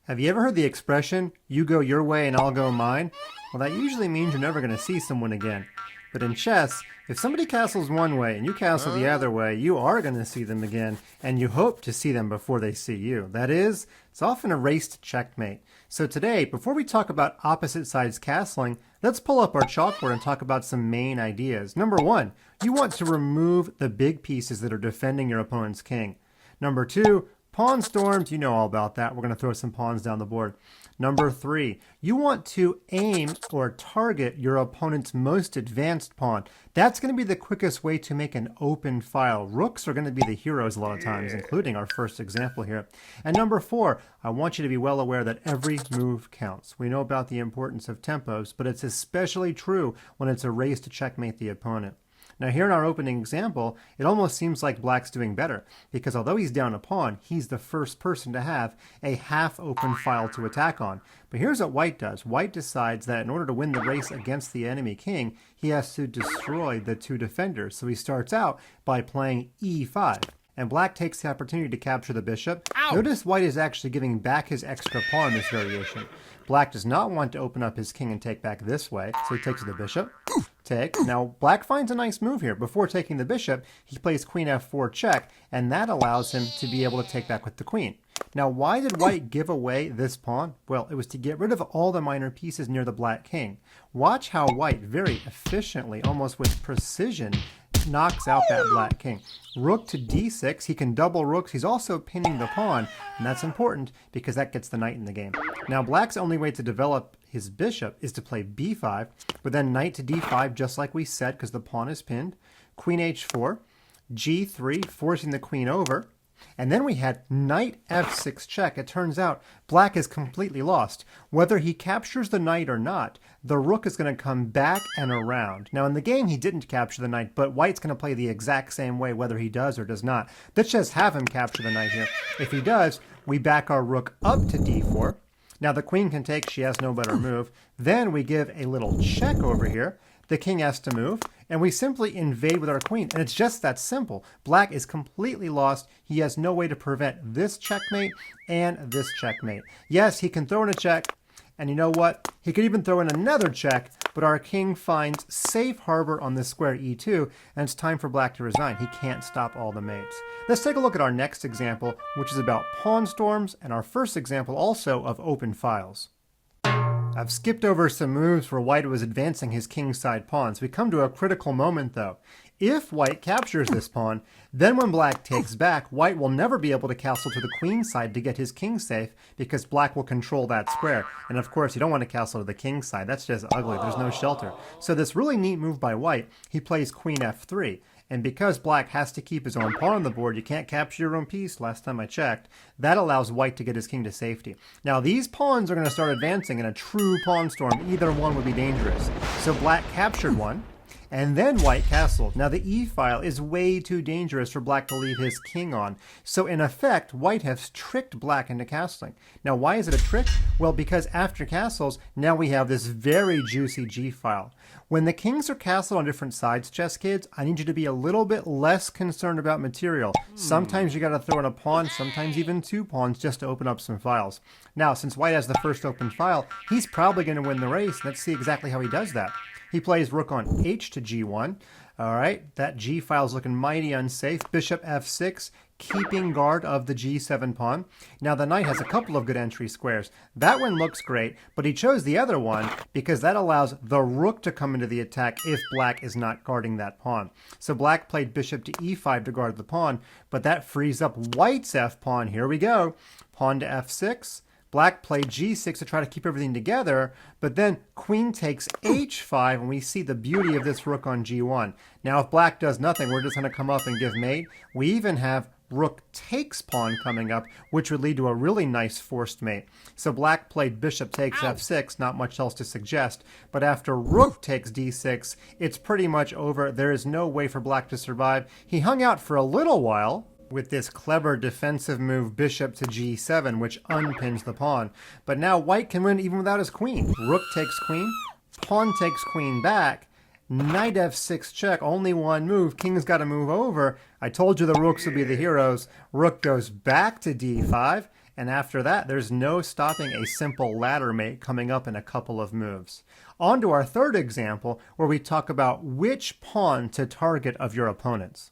Have you ever heard the expression, you go your way and I'll go mine? Well, that usually means you're never going to see someone again. But in chess, if somebody castles one way and you castle the other way, you are going to see them again, and you hope to see them before they see you. That is, it's often a race to checkmate. So today, before we talk about opposite sides castling, let's pull up our chalkboard and talk about some main ideas. Number one, you want to remove the big pieces that are defending your opponent's king. Number two, pawn storms, you know all about that. We're going to throw some pawns down the board. Number three, you want to aim or target your opponent's most advanced pawn. That's going to be the quickest way to make an open file. Rooks are going to be the heroes a lot of times, including our first example here. And number four, I want you to be well aware that every move counts. We know about the importance of tempos, but it's especially true when it's a race to checkmate the opponent. Now here in our opening example, it almost seems like Black's doing better, because although he's down a pawn, he's the first person to have a half-open file to attack on. But here's what White does. White decides that in order to win the race against the enemy king, he has to destroy the two defenders. So he starts out by playing e5. And Black takes the opportunity to capture the bishop. Ow! Notice White is actually giving back his extra pawn in this variation. Black does not want to open up his king and take back this way, so he takes the bishop. Take. Now, Black finds a nice move here. Before taking the bishop, he plays queen f4 check, and that allows him to be able to take back with the queen. Now, why did White give away this pawn? Well, it was to get rid of all the minor pieces near the Black king. Watch how White very efficiently, almost with precision, knocks out that Black king. Rook to d6, he can double rooks. He's also pinning the pawn, and that's important because that gets the knight in the game. Now, Black's only way to develop his bishop is to play b5, but then knight to d5, just like we said, because the pawn is pinned. Queen h4, g3, forcing the queen over. And then we had knight f6 check. It turns out Black is completely lost. Whether he captures the knight or not, the rook is going to come back and around. Now in the game he didn't capture the knight, but White's going to play the exact same way whether he does or does not. Let's just have him capture the knight here. If he does, we back our rook up to d4. Now the queen can take, she has no better move. Then we give a little check over here. The king has to move, and we simply invade with our queen. And it's just that simple. Black is completely lost. He has no way to prevent this checkmate and this checkmate. Yes, he can throw in a check, and you know what? He could even throw in another check, but our king finds safe harbor on this square e2, and it's time for Black to resign. He can't stop all the mates. Let's take a look at our next example, which is about pawn storms, and our first example also of open files. I've skipped over some moves where White was advancing his kingside pawns. We come to a critical moment though. If White captures this pawn, then when Black takes back, White will never be able to castle to the queen side to get his king safe because Black will control that square. And of course, you don't want to castle to the king side. That's just ugly. There's no shelter. So this really neat move by White, he plays queen f3. And because Black has to keep his own pawn on the board, you can't capture your own piece, last time I checked, that allows White to get his king to safety. Now these pawns are going to start advancing in a true pawn storm. Either one would be dangerous. So Black captured one, and then White castled. Now the e-file is way too dangerous for Black to leave his king on. So in effect, White has tricked Black into castling. Now why is it a trick? Well, because after castles, now we have this very juicy g-file. When the kings are castled on different sides, chess kids, I need you to be a little bit less concerned about material. Sometimes you got to throw in a pawn, sometimes even two pawns just to open up some files. Now, since White has the first open file, he's probably going to win the race. Let's see exactly how he does that. He plays rook on h to g1. All right, that g file is looking mighty unsafe. Bishop f6, keeping guard of the g7 pawn. Now the knight has a couple of good entry squares. That one looks great, but he chose the other one because that allows the rook to come into the attack if Black is not guarding that pawn. So Black played bishop to e5 to guard the pawn, but that frees up White's f pawn. Here we go. Pawn to f6. Black played g6 to try to keep everything together, but then queen takes h5, and we see the beauty of this rook on g1. Now, if Black does nothing, we're just going to come up and give mate. We even have rook takes pawn coming up, which would lead to a really nice forced mate. So Black played bishop takes f6, not much else to suggest, but after rook takes d6, it's pretty much over. There is no way for Black to survive. He hung out for a little while with this clever defensive move bishop to g7, which unpins the pawn. But now White can win even without his queen. Rook takes queen, pawn takes queen back, knight f6 check, only one move, king's got to move over. I told you the rooks would be the heroes. Rook goes back to d5, And after that, there's no stopping a simple ladder mate coming up in a couple of moves. On to our third example, where we talk about which pawn to target of your opponents.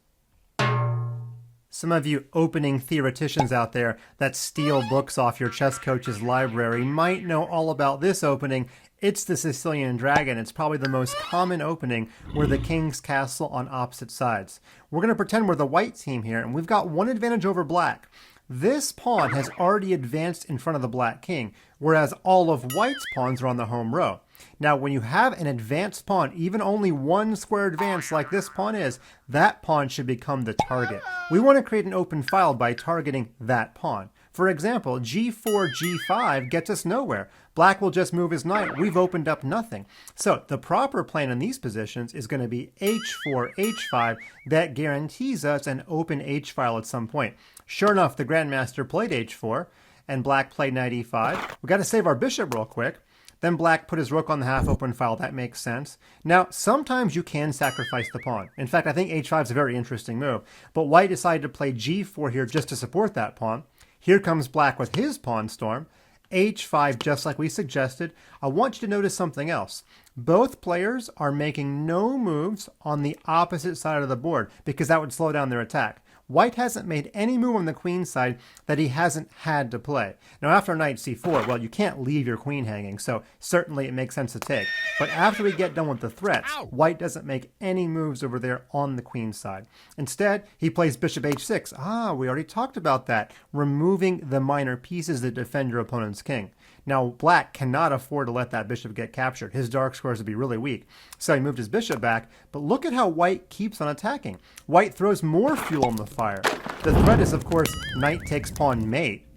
Some of you opening theoreticians out there that steal books off your chess coach's library might know all about this opening. It's the Sicilian Dragon. It's probably the most common opening where the king's castle on opposite sides. We're going to pretend we're the white team here, and we've got one advantage over black. This pawn has already advanced in front of the black king, whereas all of white's pawns are on the home row. Now, when you have an advanced pawn, even only one square advance like this pawn is, that pawn should become the target. We want to create an open file by targeting that pawn. For example, g4, g5 gets us nowhere. Black will just move his knight. We've opened up nothing. So the proper plan in these positions is going to be h4, h5. That guarantees us an open h-file at some point. Sure enough, the Grandmaster played h4, and black played knight e5. We've got to save our bishop real quick. Then black put his rook on the half-open file. That makes sense. Now, sometimes you can sacrifice the pawn. In fact, I think h5 is a very interesting move. But white decided to play g4 here just to support that pawn. Here comes black with his pawn storm. h5, just like we suggested. I want you to notice something else. Both players are making no moves on the opposite side of the board because that would slow down their attack. White hasn't made any move on the queen side that he hasn't had to play. Now, after knight c4, well, you can't leave your queen hanging, so certainly it makes sense to take. But after we get done with the threats, white doesn't make any moves over there on the queen side. Instead, he plays bishop h6. We already talked about that, removing the minor pieces that defend your opponent's king. Now, black cannot afford to let that bishop get captured. His dark squares would be really weak. So he moved his bishop back, but look at how white keeps on attacking. White throws more fuel on the fire. The threat is, of course, knight takes pawn mate.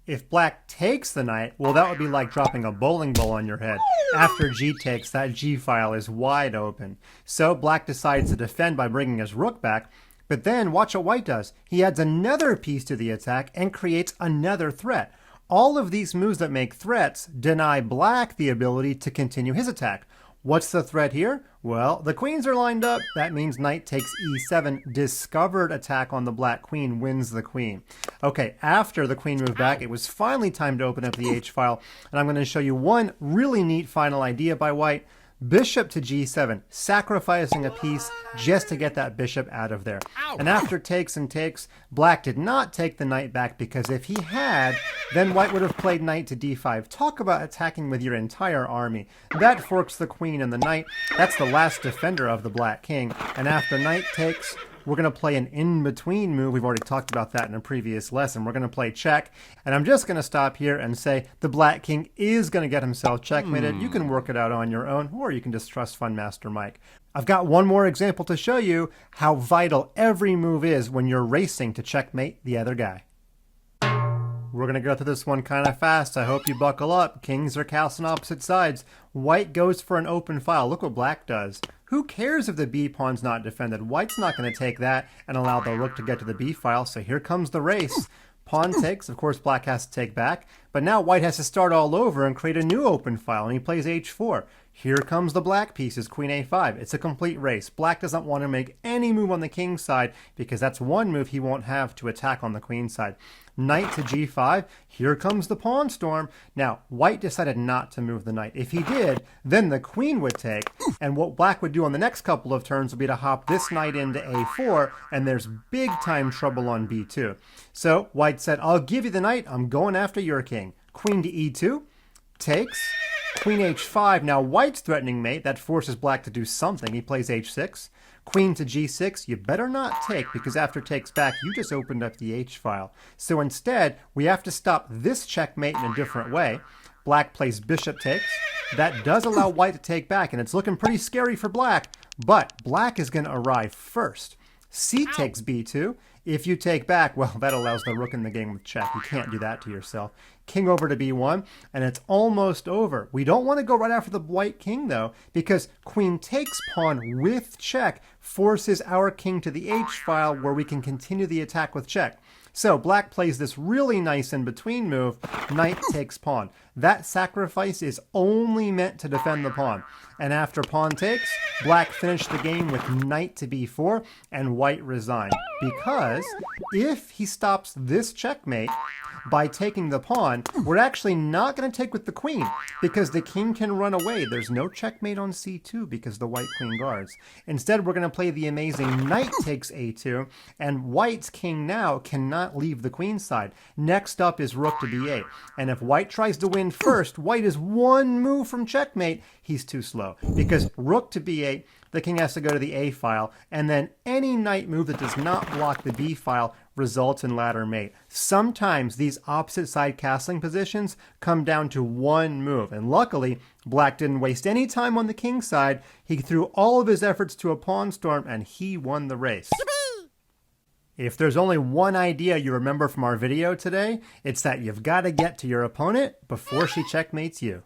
If black takes the knight, well, that would be like dropping a bowling ball on your head. After g takes, that g-file is wide open. So black decides to defend by bringing his rook back, but then watch what white does. He adds another piece to the attack and creates another threat. All of these moves that make threats deny black the ability to continue his attack. What's the threat here? Well, the queens are lined up. That means knight takes e7. Discovered attack on the black queen wins the queen. Okay, after the queen moved back, it was finally time to open up the h-file. And I'm going to show you one really neat final idea by white. Bishop to g7, sacrificing a piece just to get that bishop out of there. And after takes and takes, black did not take the knight back because if he had, then white would have played knight to d5. Talk about attacking with your entire army. That forks the queen and the knight. That's the last defender of the black king. And after knight takes, we're going to play an in-between move. We've already talked about that in a previous lesson. We're going to play check. And I'm just going to stop here and say the black king is going to get himself checkmated. You can work it out on your own, or you can just trust Fun Master Mike. I've got one more example to show you how vital every move is when you're racing to checkmate the other guy. We're going to go through this one kind of fast. I hope you buckle up. Kings are cast on opposite sides. White goes for an open file. Look what black does. Who cares if the b pawn's not defended? White's not going to take that and allow the rook to get to the b file, so here comes the race. Pawn takes, of course black has to take back, but now white has to start all over and create a new open file, and he plays h4. Here comes the black pieces, queen a5. It's a complete race. Black doesn't want to make any move on the king side because that's one move he won't have to attack on the queen side. Knight to g5. Here comes the pawn storm. Now, white decided not to move the knight. If he did, then the queen would take, and what black would do on the next couple of turns would be to hop this knight into a4, and there's big time trouble on b2. So white said, I'll give you the knight. I'm going after your king. Queen to e2. Takes. Queen h5. Now white's threatening mate. That forces black to do something. He plays h6. Queen to g6. You better not take, because after takes back, you just opened up the h-file. So instead, we have to stop this checkmate in a different way. Black plays bishop takes. That does allow white to take back, and it's looking pretty scary for black. But black is going to arrive first. C takes b2. If you take back, well, that allows the rook in the game with check. You can't do that to yourself. King over to b1, and it's almost over. We don't want to go right after the white king, though, because queen takes pawn with check forces our king to the h-file where we can continue the attack with check. So black plays this really nice in-between move, knight takes pawn. That sacrifice is only meant to defend the pawn. And after pawn takes, black finished the game with knight to b4, and white resigned. Because if he stops this checkmate, by taking the pawn, we're actually not going to take with the queen because the king can run away. There's no checkmate on c2 because the white queen guards. Instead, we're going to play the amazing knight takes a2, and white's king now cannot leave the queen side. Next up is rook to b8, and if white tries to win first, white is one move from checkmate. He's too slow because rook to b8, the king has to go to the A file, and then any knight move that does not block the B file results in ladder mate. Sometimes these opposite side castling positions come down to one move, and luckily, black didn't waste any time on the king side. He threw all of his efforts to a pawn storm, and he won the race. If there's only one idea you remember from our video today, it's that you've got to get to your opponent before she checkmates you.